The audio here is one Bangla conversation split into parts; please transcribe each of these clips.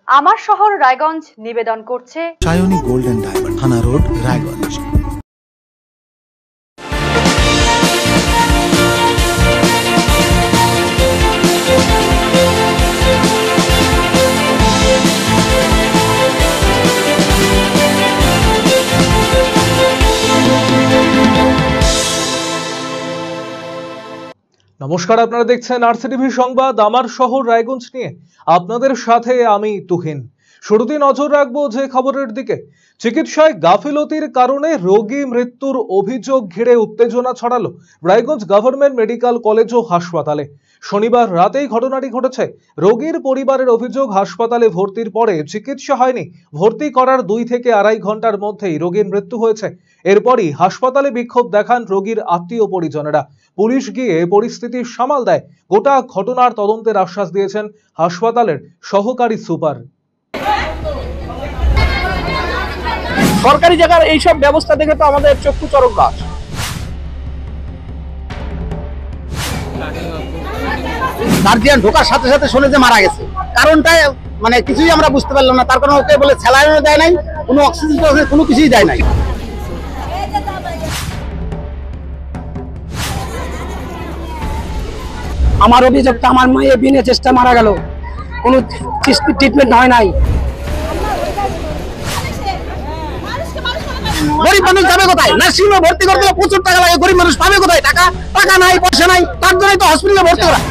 আমার শহর রায়গঞ্জ নিবেদন করছে সায়নী গোল্ড এন্ড ডায়মন্ড, থানা রোড, রায়গঞ্জ। নমস্কার, আপনারা দেখছেন আরসিটিভি সংবাদ। আমার শহর রায়গঞ্জ নিয়ে আপনাদের সাথে আমি তুহিন। শুরুতেই নজর রাখবো যে খবরের দিকে। চিকিৎসায় গাফিলতির কারণে রোগী মৃত্যুর অভিযোগ ঘিরে উত্তেজনা ছড়ালো রায়গঞ্জ গভর্নমেন্ট মেডিকেল কলেজ ও হাসপাতালে। শনিবার রাতেই ঘটনাটি ঘটেছে। রোগীর পরিবারের অভিযোগ, হাসপাতালে ভর্তির পরে চিকিৎসা হয়নি। ভর্তি করার 2 থেকে আড়াই ঘন্টার মধ্যেই রোগীর মৃত্যু হয়েছে। এরপরই হাসপাতালে বিক্ষোভ দেখান রোগীর আত্মীয় পরিজনেরা। পুলিশ গিয়ে পরিস্থিতি সামাল দেয়। গোটা ঘটনার তদন্তের আশ্বাস দিয়েছেন হাসপাতালের সহকারী সুপার। সরকারি জায়গার এইসব ব্যবস্থা দেখে তো আমাদের চক্ষু চরক গাছ। গার্জিয়ান ঢোকার সাথে সাথে শুনে যে মারা গেছে, কারণটা মানে কিছুই আমরা বুঝতে পারলাম না। তার কারণ ওকে বলে স্যালাইনও দেয় নাই, কোনো অক্সিজেন কোনো কিছুই দেয় নাই। আমার অভিযোগটা, আমার মেয়ে বিনা চেষ্টা মারা গেল, কোনো ট্রিটমেন্ট হয় নাই। গরিব মানুষ যাবে কোথায়? নার্সিংহোমে ভর্তি করতে গেলে প্রচুর টাকা লাগে। গরিব মানুষ পাবে কোথায় টাকা? টাকা নাই, পয়সা নাই, তার জন্যই তো হসপিটালে ভর্তি করা।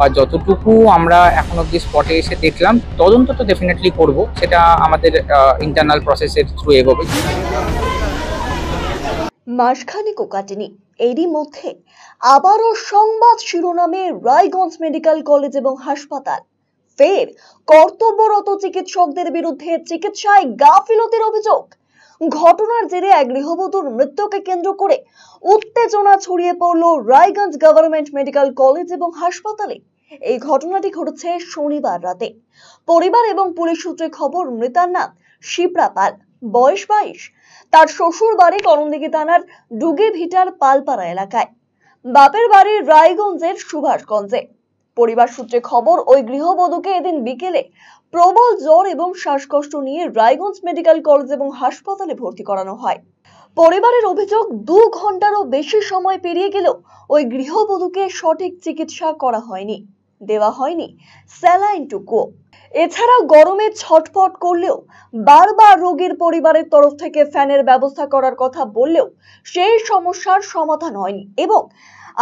আর যতটুকু আমরা এখন অব্দি স্পটে এসে দেখলাম, তদন্ত তো ডেফিনেটলি করব, সেটা আমাদের ইন্টারনাল প্রসেসের থ্রু এগোবে। মাসখানেকও কাটেনি, এরই মধ্যে আবারও সংবাদ শিরোনামে রায়গঞ্জ মেডিকেল কলেজ এবং হাসপাতাল। ফের কর্তব্যরত চিকিৎসকদের বিরুদ্ধে চিকিৎসায় গাফিলতির অভিযোগ। ঘটনার জেরে এক গৃহবধূর মৃত্যুকে কেন্দ্র করে উত্তেজনা ছড়িয়ে পড়ল রায়গঞ্জ গভর্নমেন্ট মেডিকেল কলেজ এবং হাসপাতালে। এই ঘটনাটি ঘটেছে শনিবার রাতে। পরিবার এবং পুলিশ সূত্রে খবর, মৃতার নাম শিপ্রা পাল, বয়স 22। তার শ্বশুর বাড়ি করণদিঘি থানার ডুগেভিটার পালপাড়া এলাকায়, বাপের বাড়ি রায়গঞ্জের সুভাষগঞ্জে। পরিবার সূত্রে খবর, ওই গৃহবধূকে এদিন বিকেলে প্রবল জ্বর এবং শ্বাসকষ্ট নিয়ে রায়গঞ্জ মেডিকেল কলেজ এবং হাসপাতালে ভর্তি করানো হয়। পরিবারের অভিযোগ, 2 ঘন্টারও বেশি সময় পেরিয়ে গেলেও ওই গৃহবধূকে সঠিক চিকিৎসা করা হয়নি, দেওয়া হয়নি স্যালাইনটুকু। এছাড়া গরমে ছটফট করলেও বারবার রোগীর পরিবারের তরফ থেকে ফ্যানের ব্যবস্থা করার কথা বললেও সেই সমস্যার সমাধান হয়নি এবং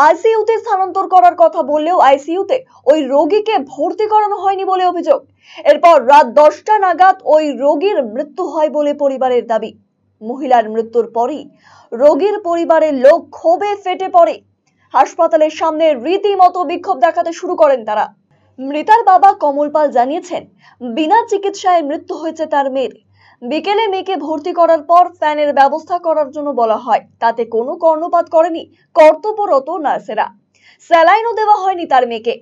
আইসিইউতে স্থানান্তর করার কথা বললেও আইসিইউতে ওই রোগীকে ভর্তি করানো হয়নি বলে অভিযোগ। এরপর রাত 10টা নাগাদ ওই রোগীর মৃত্যু হয় বলে পরিবারের দাবি। মহিলার মৃত্যুর পরই রোগীর পরিবারের লোক ক্ষোভে ফেটে পড়ে। হাসপাতালের সামনে রীতিমতো বিক্ষোভ দেখাতে শুরু করেন তারা। মৃতার বাবা কমল পাল জানিয়েছেন, বিনা চিকিৎসায় মৃত্যু হয়েছে তার মেয়ের। বিকেলে মেয়েকে ভর্তি করার পর ফ্যানের ব্যবস্থা করার জন্য বলা হয়, তাতে কোনো কর্ণপাত করেনি কর্তব্যরত নার্সেরা। স্যালাইনও দেওয়া হয়নি তার মেয়েকে।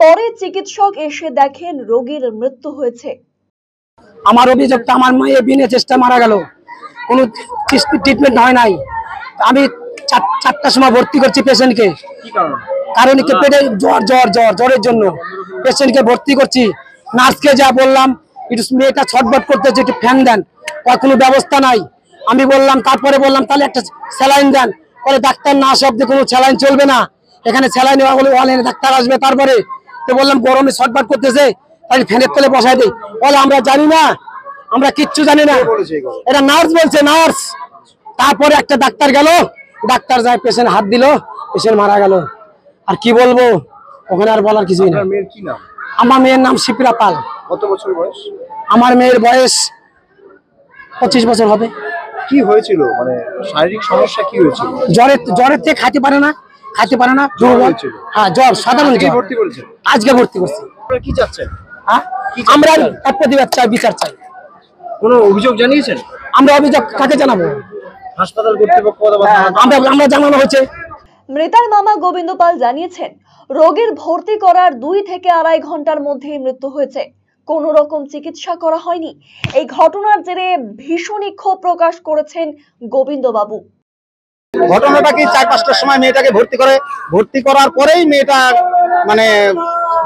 পরে চিকিৎসক এসে দেখেন রোগীর মৃত্যু হয়েছে। আমার অভিযোগটা, আমার মেয়ে বিনা চেষ্টা মারা গেল, কোনো ট্রিটমেন্ট হয় নাই। আমি 4টার সময় ভর্তি করছি পেশেন্টকে, কারণ পেটে জ্বরের জন্য পেশেন্টকে ভর্তি করছি। নার্সকে যা বললাম, একটু মেয়েটা ছটফট করতেছে, একটু ফ্যান দেন, কোনো ব্যবস্থা নাই। আমি বললাম, তারপরে বললাম তাহলে একটা স্যালাইন দেন। পরে ডাক্তার না আসে অব্দি কোনো স্যালাইন চলবে না, এখানে স্যালাইন অনলাইনে ডাক্তার আসবে। তারপরে তো বললাম গরমে ছটফট করতেছে, তাহলে ফ্যানের তলে বসাই দিই। বলে আমরা জানি না, আমরা কিচ্ছু জানি না, এটা নার্স বলছে, নার্স। তারপরে একটা ডাক্তার গেল, ডাক্তার যায়, পেশেন্ট হাত দিল, পেশেন্ট মারা গেল। আর কি বলবো, ওখানে আর বলার কিছুই না। আমার মেয়ের নাম শিপ্রা পাল। কত বছর বয়স? আমার মেয়ের বয়স 25 বছর হবে। কি হয়েছিল, মানে শারীরিক সমস্যা কি হয়েছিল? জ্বরের থেকে খাইতে পারে না। হ্যাঁ, জ্বর, সাধারণ জ্বর। ভর্তি করেছেন? আজকে ভর্তি করছি। কি চাচ্ছেন? আমরা প্রতিবাদ চাই, বিচার চাই। কোনো অভিযোগ জানিয়েছেন? আমরা অভিযোগ কাকে জানাবো? হাসপাতাল কর্তৃপক্ষ আমরা জানানো হয়েছে। মৃতার মামা গোবিন্দ পাল জানিয়েছেন, রোগীর ভর্তি করার 2 থেকে আড়াই ঘন্টার মধ্যেই মৃত্যু হয়েছে, কোনো রকম চিকিৎসা করা হয়নি। এই ঘটনার জেরে ভীষণই ক্ষোভ প্রকাশ করেছেন গোবিন্দ বাবু। ঘটনাটা কি, 4-5টার সময় মেয়েটাকে ভর্তি করার পরেই মেয়েটা মানে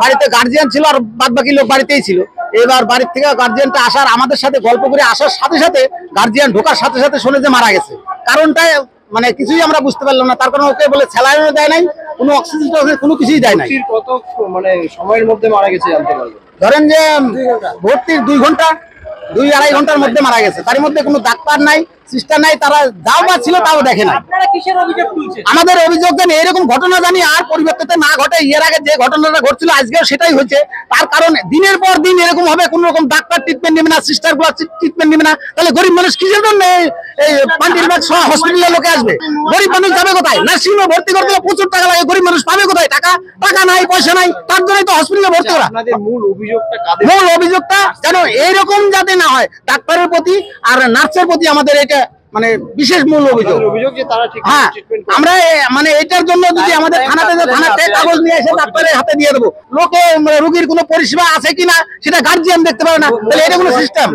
বাড়িতে গার্জিয়ান ছিল আর বাদ বাকি লোক বাড়িতেই ছিল। এবার বাড়ির থেকে গার্জিয়ানটা আসার আমাদের সাথে গল্প করে আসার সাথে সাথে গার্জিয়ান ঢোকার সাথে সাথে শুনে যে মারা গেছে। কারণটা মানে কিছুই আমরা বুঝতে পারলাম না, তার কারণ ওকে বলে স্যালাইনও দেয় নাই, কোনো অক্সিজেন কোনো কিছুই দেয় নাই। কত মানে সময়ের মধ্যে মারা গেছে জানতে পারবেন? ধরেন যে ভর্তির 2 ঘন্টা 2-2.5 ঘন্টার মধ্যে মারা গেছে। তার মধ্যে কোনো ডাক্তার নাই, সিস্টার নাই, তারা যাও বা ছিল তাও দেখে না। আপনারা কিসের অভিযোগ তুলছেন? আমাদের অভিযোগ জানি এরকম ঘটনা জানি আর পরিবর্তিত না ঘটে। এর আগে যে ঘটনাটা ঘটছিল আজকেও সেটাই হচ্ছে। তার কারণ দিনের পর দিন এরকম হবে, কোন রকম ডাক্তার ট্রিটমেন্ট নেবে না, সিস্টার গুলো ট্রিটমেন্ট নেবে না, তাহলে গরিব মানুষ কিসের জন্য এই পান্ডিরবাগ হসপিটালে লোকে আসবে? গরিব মানুষ যাবে কোথায়? নার্সিং হোমে ভর্তি করতে প্রচুর টাকা লাগে, গরিব মানুষ পাবে কোথায় টাকা? টাকা নাই, পয়সা নাই, তার জন্যই তো হসপিটালে ভর্তি করা। আপনাদের মূল অভিযোগটা কাদের? মূল অভিযোগটা যেন এইরকম যাতে না হয়, ডাক্তারের প্রতি আর নার্সের প্রতি আমাদের এটা মানে বিশেষ মূল অভিযোগ। অভিযোগ যে তারা ঠিক হ্যাঁ, ট্রিটমেন্ট আমরা মানে এটার জন্য যদি আমাদের থানাতে কাগজ নিয়ে এসে ডাক্তারের হাতে দিয়ে দেবো, লোকে রোগীর কোনো পরিষেবা আছে কিনা সেটা গার্জিয়ান দেখতে পারে না, তাহলে এটা কোনো সিস্টেম?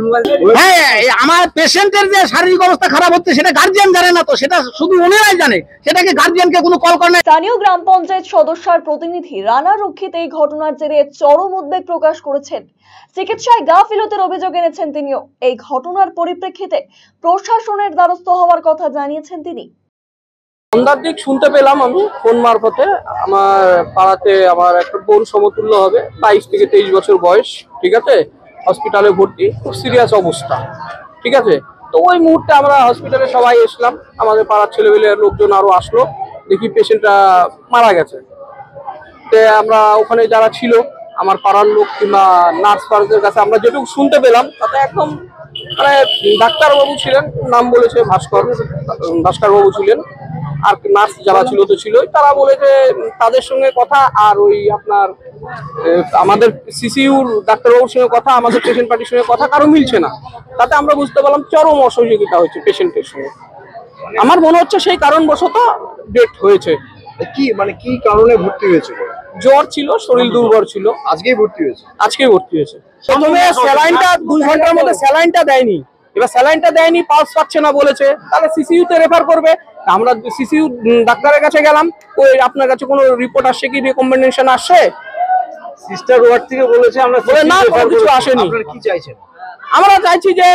হ্যাঁ, আমার পেশেন্টের যে শারীরিক অবস্থা খারাপ হচ্ছে সেটা গার্জিয়ান জানে না, তো সেটা শুধু ওনারাই জানে, সেটাকে গার্জিয়ানকে কোনো কল করে না। স্থানীয় গ্রাম পঞ্চায়েত সদস্যের প্রতিনিধি রানা রক্ষিত এই ঘটনার জেরে চরম উদ্বেগ প্রকাশ করেছেন। চিকিৎসায় গাফিলতির অভিযোগ এনেছেন তিনিও। এই ঘটনার পরিপ্রেক্ষিতে প্রশাসনের দ্বারস্থ হওয়ার কথা জানিয়েছেন তিনি। সন্ধ্যার দিক শুনতে পেলাম আমি ফোন মারফতে, আমার পাড়াতে আমার একটা বোন সমতুল্য হবে, 22 থেকে 23 বছর বয়স, ঠিক আছে, হসপিটালে ভর্তি, খুব সিরিয়াস অবস্থা, ঠিক আছে। তো ওই মুহূর্তে আমরা হসপিটালে সবাই এসলাম, আমাদের পাড়ার ছেলেমেলে লোকজন আরো আসলো, দেখি পেশেন্টটা মারা গেছে। তো আমরা ওখানে যারা ছিল আমার পাড়ার লোক কিংবা নার্স ফার্সদের কাছে আমরা যেটুকু শুনতে পেলাম তাতে একদম মানে ডাক্তারবাবু ছিলেন, নাম বলেছে ভাস্কর বাবু ছিলেন, আর নার্স যারা ছিল তো ছিলই, তারা বলেছে তাদের সঙ্গে কথা আর ওই আপনার আমাদের সিসিইউর ডাক্তারবাবুর সঙ্গে কথা, আমাদের পেশেন্ট পার্টির সঙ্গে কথা কারো মিলছে না। তাতে আমরা বুঝতে পারলাম চরম অসহযোগিতা হয়েছে পেশেন্টের সঙ্গে। আমার মনে হচ্ছে সেই কারণবশত ডেথ হয়েছে। কি মানে কি কারণে ভর্তি হয়েছিল? জ্বর ছিল, শরীর দুর্বল ছিল, আজকেই ভর্তি হয়েছে? আজকেই ভর্তি হয়েছে। প্রথমে স্যালাইনটা 2 ঘন্টার মধ্যে স্যালাইনটা দেয়নি, এবার স্যালাইনটা দেয়নি, পালস পাচ্ছে না বলেছে, তাহলে সিসিইউ তে রেফার করবে। আমরা সিসিইউ ডাক্তারের কাছে গেলাম, ওই আপনার কাছে কোনো রিপোর্ট আসছে কি, রিকমেন্ডেশন আসছে? সিস্টার ওয়ার্ড থেকে বলেছে আমরা না, কোনো কিছু আসেনি। আপনারা কি চাইছেন? আমরা চাইছি যে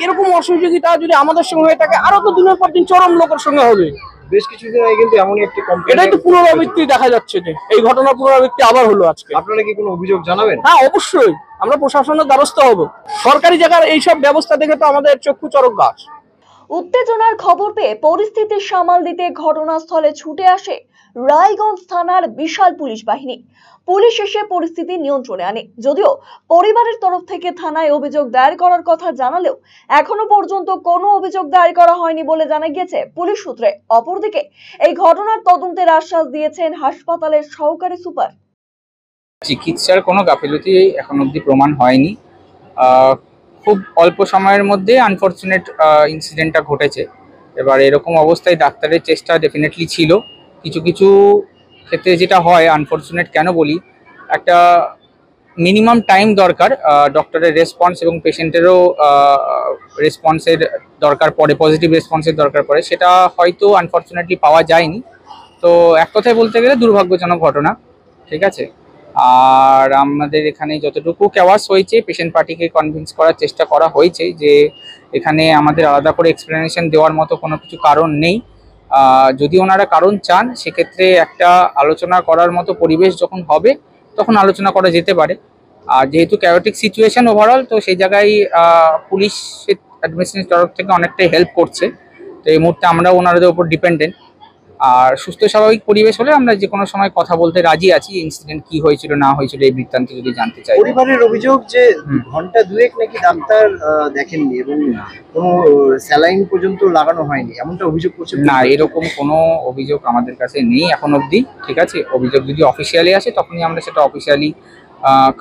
এরকম অসহযোগিতা যদি আমাদের সঙ্গে হয়ে থাকে আরো তো দিনের পর দিন চরম লোকের সঙ্গে হবে। বেশ কিছুদিন আগে কিন্তু এমনই একটি কমপ্লেইন, এটাই তো পুনরাবৃত্তি দেখা যাচ্ছে, যে এই ঘটনা পুনরাবৃত্তি আবার হলো আজকে। আপনারা কি কোনো অভিযোগ জানাবেন? হ্যাঁ, অবশ্যই আমরা প্রশাসনের দ্বারস্থ হব। সরকারি জায়গার এইসব ব্যবস্থা দেখে তো আমাদের চক্ষু চড়ক গাছ। উত্তেজনার খবর পেয়ে পরিস্থিতি সামাল দিতে ঘটনাস্থলে ছুটে আসে রায়গঞ্জ থানার বিশাল পুলিশ বাহিনী। পুলিশ এসে পরিস্থিতি নিয়ন্ত্রণে আনে। যদিও পরিবারের তরফ থেকে থানায় অভিযোগ দায়ের করার কথা জানালেও এখনো পর্যন্ত কোনো অভিযোগ দায়ের করা হয়নি বলে জানা গিয়েছে পুলিশ সূত্রে। অপরদিকে এই ঘটনার তদন্তের আশ্বাস দিয়েছেন হাসপাতালের সহকারী সুপার। চিকিৎসার কোনো গাফিলতি এখন অবধি প্রমাণ হয়নি। খুব অল্প সময়ের মধ্যে আনফরচুনেট ইনসিডেন্টটা ঘটেছে। এবার এরকম অবস্থায় ডাক্তারের চেষ্টা ডেফিনেটলি ছিল। কিছু কিছু ক্ষেত্রে যেটা হয়, আনফরচুনেট কেন বলি, একটা মিনিমাম টাইম দরকার, ডক্টরের রেসপন্স এবং পেশেন্টেরও রেসপন্সের দরকার পড়ে, পজিটিভ রেসপন্সের দরকার পড়ে, সেটা হয়তো আনফরচুনেটলি পাওয়া যায়নি। তো এক কথায় বলতে গেলে দুর্ভাগ্যজনক ঘটনা, ঠিক আছে। আর আমাদের এখানে যতটুকু কেওয়াস হয়েছে, পেশেন্ট পার্টিকে কনভিন্স করার চেষ্টা করা হয়েছে যে এখানে আমাদের আলাদা করে এক্সপ্লেনেশন দেওয়ার মতো কোনো কিছু কারণ নেই। যদি ওনারা কারণ চান, সেক্ষেত্রে একটা আলোচনা করার মতো পরিবেশ যখন হবে তখন আলোচনা করা যেতে পারে। আর যেহেতু ক্যাওটিক সিচুয়েশন ওভারঅল, তো সেই জায়গায় পুলিশ অ্যাডমিনিস্ট্রেশনের তরফ থেকে অনেকটাই হেল্প করছে। তো এই মুহূর্তে আমরা ওনাদের উপর ডিপেন্ডেন্ট। আর সুস্থ স্বাভাবিক পরিবেশ হলে আমরা যে কোনো সময় কথা বলতে রাজি আছি। ইনসিডেন্ট কি হয়েছিল না হয়েছিল এই বৃত্তান্ত যদি জানতে চাই। পরিবারের অভিযোগ যে ঘন্টা দুয়েক নাকি ডাক্তার দেখেননি এবং কোনো স্যালাইন পর্যন্ত লাগানো হয়নি, এমনটা অভিযোগ করছে। না, এরকম কোনো অভিযোগ আমাদের কাছে নেই এখন অবধি, ঠিক আছে। অভিযোগ যদি অফিসিয়ালি আসে তখনই আমরা সেটা অফিসিয়ালি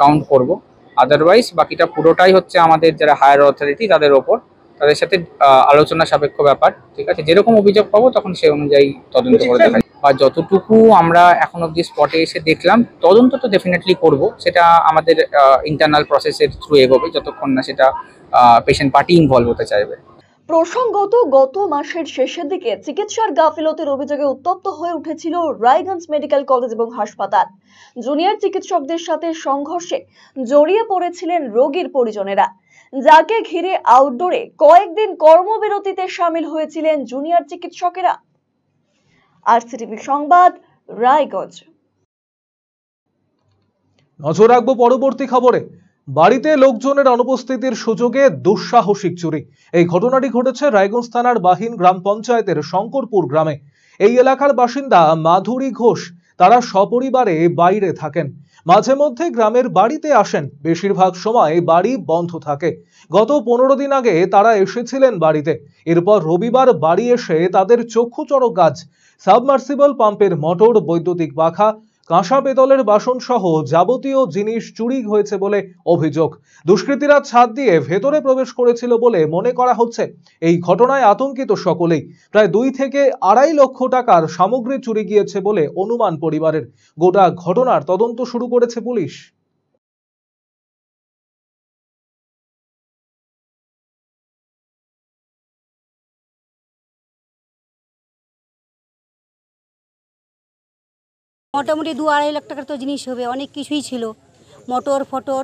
কাউন্ট করব। আদারওয়াইজ বাকিটা পুরোটাই হচ্ছে আমাদের যারা হায়ার অথরিটি তাদের ওপর, তাদের সাথে আলোচনা সাপেক্ষ ব্যাপার, ঠিক আছে। যেরকম অভিযোগ পাবো তখন সেই অনুযায়ী তদন্ত করে দেখা যায়। বা যতটুকু আমরা এখন অবধি স্পটে এসে দেখলাম, তদন্ত তো ডেফিনেটলি করব, সেটা আমাদের ইন্টারনাল প্রসেসের থ্রু এগোবে যতক্ষণ না সেটা পেশেন্ট পার্টি ইনভলভ হতে চাইবে। প্রসঙ্গত গত মাসের শেষের দিকে চিকিৎসার গাফিলতির অভিযোগে উত্তপ্ত হয়ে উঠেছিল রায়গঞ্জ মেডিকেল কলেজ এবং হাসপাতাল। জুনিয়র চিকিৎসকদের সাথে সংঘর্ষে জড়িয়ে পড়েছিলেন রোগীর পরিজনেরা, যাকে ঘিরে আউটডোরে কয়েকদিন কর্মবিরতিতে শামিল হয়েছিলেন জুনিয়র চিকিৎসকেরা। আরসিটিভি সংবাদ, রায়গঞ্জ। নজর রাখবো পরবর্তী খবরে। বাড়িতে লোকজনের অনুপস্থিতির সুযোগে দুঃসাহসিক চুরি। এই ঘটনাটি ঘটেছে রায়গঞ্জ থানার বাহিন গ্রাম পঞ্চায়েতের শঙ্করপুর গ্রামে। এই এলাকার বাসিন্দা মাধুরী ঘোষ, তারা সপরিবারে বাইরে থাকেন, মাঝে মধ্যে গ্রামের বাড়িতে আসেন, বেশিরভাগ সময় বাড়ি বন্ধ থাকে। গত 15 দিন আগে তারা এসেছিলেন বাড়িতে। এরপর রবিবার বাড়ি এসে তাদের চক্ষুচড়ক গাছ, সাবমার্সিবল পাম্পের মোটর, বৈদ্যুতিক পাখা, কাঁসা পেতলের বাসন সহ যাবতীয় জিনিস চুরি হয়েছে বলে অভিযোগ। দুষ্কৃতীরা ছাদ দিয়ে ভেতরে প্রবেশ করেছিল বলে মনে করা হচ্ছে। এই ঘটনায় আতঙ্কিত সকলেই। প্রায় 2 থেকে 2.5 লক্ষ টাকার সামগ্রী চুরি গিয়েছে বলে অনুমান পরিবারের। গোটা ঘটনার তদন্ত শুরু করেছে পুলিশ। মোটামুটি 2-2.5 লাখ টাকার তো জিনিস হবে, অনেক কিছুই ছিল। মোটর ফটর,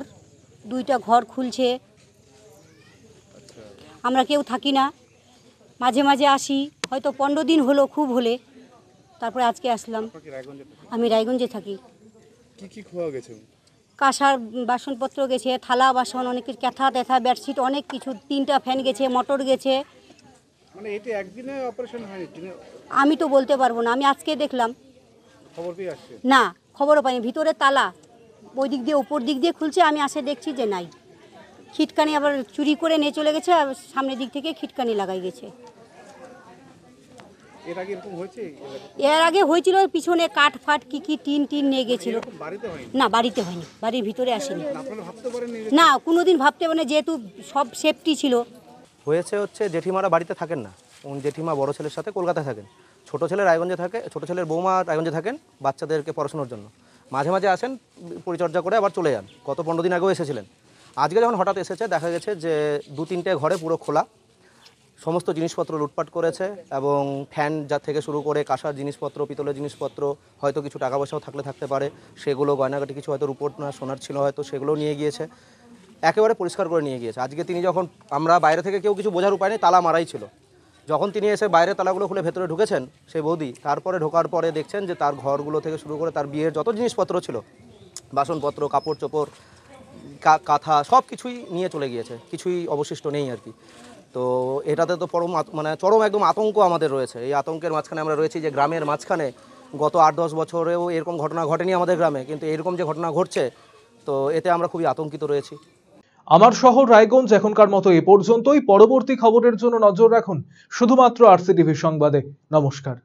2টা ঘর খুলছে। আমরা কেউ থাকি না, মাঝে মাঝে আসি, হয়তো 15 দিন হলো খুব হলে, তারপরে আজকে আসলাম। আমি রায়গঞ্জে থাকি। কি কি খোয়া গেছে? কাঁসার বাসনপত্র গেছে, থালা বাসন, অনেক কিছু, ক্যাথা ট্যাথা, বেডশিট, অনেক কিছু, 3টা ফ্যান গেছে, মোটর গেছে। মানে এটা একদিনে অপারেশন হয়নি? আমি তো বলতে পারবো না, আমি আজকে দেখলাম। খবর পেয়ে আসছে? না, খবরও পাইনি। ভিতরে তালা, ওই দিক দিয়ে উপর দিক দিয়ে খুলছে, আমি আসে দেখছি যে নাই। খিটকানি আবার চুরি করে নিয়ে চলে গেছে, আর সামনের দিক থেকে খিটকানি লাগাই গেছে। এর আগে এরকম হয়েছে? এর আগে হয়েছিল, পিছনে কাঠ ফাট কি কি টিন নিয়ে গেছিল। বাড়িতে হয়নি? না, বাড়িতে হয়নি, বাড়ির ভিতরে আসেনি। আপনারা ভাবতে পারেননি? না, কোনোদিন ভাবতে পারেনি, যেহেতু সব সেফটি ছিল। হচ্ছে জেঠিমারা বাড়িতে থাকেন না। জেঠিমা বড় ছেলের সাথে কলকাতায় থাকেন, ছোট ছেলে রায়গঞ্জে থাকে, ছোট ছেলের বৌমা রায়গঞ্জে থাকেন বাচ্চাদেরকে পড়াশোনার জন্য। মাঝে মাঝে আসেন, পরিচর্যা করে আবার চলে যান। গত 15 দিন আগেও এসেছিলেন। আজকে যখন হঠাৎ এসেছে, দেখা গেছে যে 2-3টে ঘরে পুরো খোলা, সমস্ত জিনিসপত্র লুটপাট করেছে। এবং ফ্যান যা থেকে শুরু করে কাঁসার জিনিসপত্র, পিতলের জিনিসপত্র, হয়তো কিছু টাকা পয়সাও থাকতে পারে, সেগুলো, গয়নাগাটি কিছু হয়তো রূপোর না সোনার ছিল হয়তো, সেগুলো নিয়ে গিয়েছে। একেবারে পরিষ্কার করে নিয়ে গিয়েছে। আজকে তিনি যখন, আমরা বাইরে থেকে কেউ কিছু বোঝার উপায় নেই, তালা মারাই ছিল। যখন তিনি এসে বাইরে তালাগুলো খুলে ভেতরে ঢুকেছেন সেই বৌদি, তারপরে ঢোকার পরে দেখছেন যে তার ঘরগুলো থেকে শুরু করে তার বিয়ের যত জিনিসপত্র ছিল, বাসনপত্র, কাপড় চোপড়, কাঁথা, সব কিছুই নিয়ে চলে গিয়েছে, কিছুই অবশিষ্ট নেই আর কি। তো এটাতে তো চরম একদম আতঙ্ক আমাদের রয়েছে। এই আতঙ্কের মাঝখানে আমরা রয়েছি, যে গ্রামের মাঝখানে গত 8-10 বছরেও এরকম ঘটনা ঘটেনি আমাদের গ্রামে, কিন্তু এরকম যে ঘটনা ঘটছে, তো এতে আমরা খুবই আতঙ্কিত রয়েছি। আমার শহর রায়গঞ্জ এখনকার মতো এ পর্যন্তই। পরবর্তী খবরের জন্য নজর রাখুন শুধুমাত্র আরসিটিভি সংবাদে। নমস্কার।